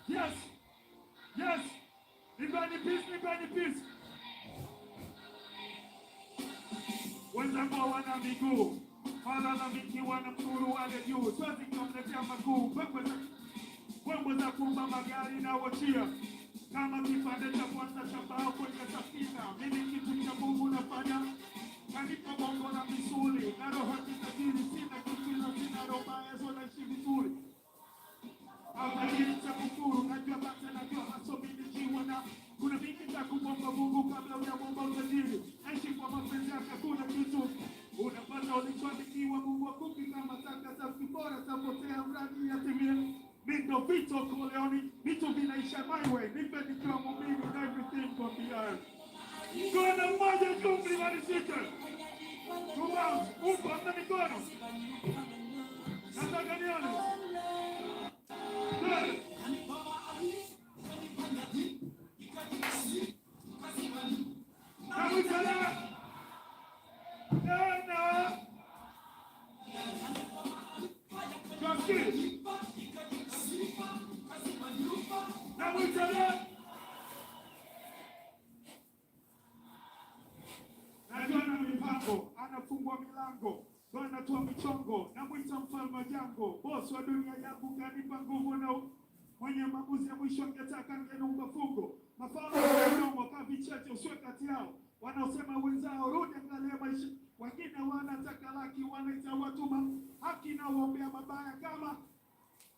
Yes. Yes. Nipeni peace. Wenzangu wana miguu. Wala mikiwa na mkuru wale juu. Siwezi kumletea makuu. Wembo za kumba magari na wachia. Kama kipande cha kwanza cha bao kwenye safina. Mimi kitu cha Mungu nafanya. Kanipa bongo na misuli. Na roho kitajiri. Sina kifila, sina roho mbaya. So naishi vizuri. Hawajiri cha kukuru. Najua bata najua hasobini jiwana. Kuna vingi za kumomba Mungu kabla unamomba utajiri. Naishi kwa mapenzi yake kuna kitu. Unapata ulichoandikiwa Mungu akupi kama taka za kibora tapotea mradi ya timia. Mindo Vito Corleone, vitu vinaisha my way. Nipe nikiwa muumini and everything on the earth. Kuna mmoja kumbi manisika. Kumao, upo hata mikono. Nataka nione. Good. Kamutala. No. Justice. Najua na mipango, anafungua milango, anatoa michongo, na mwita mfalme jango, boss wa dunia yangu kanipa nguvu na mwenye maamuzi ya mwisho angetaka ngenumba fungo. Mafalme wa mdomo kavichache uswe kati yao, wanaosema wenzao rudi angalia maisha, wengine wanataka laki wanaita watuma, haki na uombea mabaya kama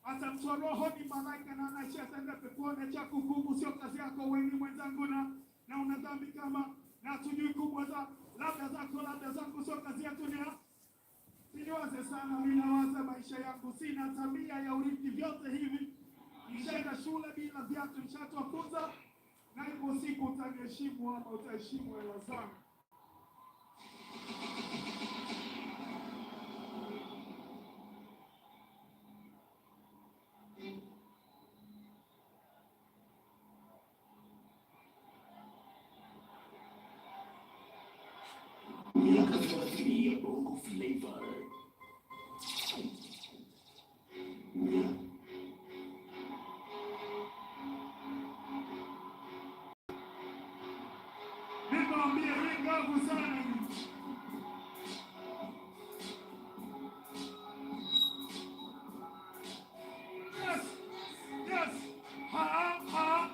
hata mtu roho ni malaika na anashata ndape kuone cha kugumu sio kazi yako wewe mwenzangu na una dhambi kama na tujui kubwa za labda zako labda zangu sio kazi yetu ni siniwaze sana mimi nawaza maisha yangu sina tabia ya urithi vyote hivi nishaenda shule bila viatu nishatofunza na ipo siku utaniheshimu ama utaheshimu hela zangu. Bongo flavor. Nikwambie ringavu sana. Yes. Yes. Ha ha.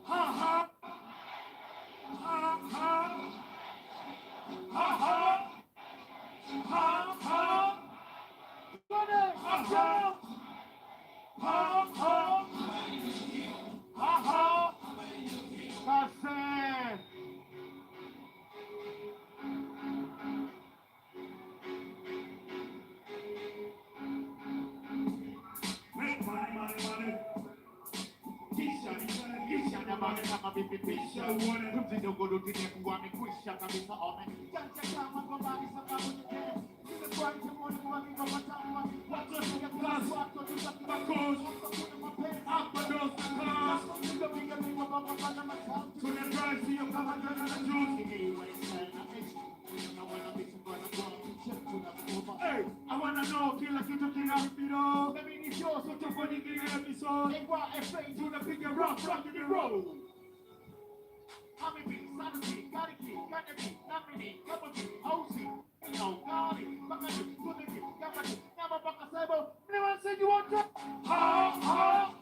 Ha ha. Ha ha. Ha ha! Ha ha! Ha ha! Ha ha! Ha ha! Kase! Money. Kisha nyamani kama vipipisha uone mzindo golotine kuwa mikwisha kabisa one Jancha kama kombani sababu nyekene Sile kwa nje mwoni mwani kwa matawa Watoto ya class watoto za kibakos Watoto mapeni Hapa dosa class Niko pinga pinga baba bana matao Tune drive siyo kama jana na juzi Hey, I wanna know kila kitu kinapiro Let me need show so tupo nyingine episode NYFA tunapiga rock in the road Hamibi, Sanusi, Kariki, Kanyabi, Namini, Kabuki, Hausi Kari, Bakani, Kuniki, Kamani, Nama Baka Sebo Anyone said you want to? Ha ha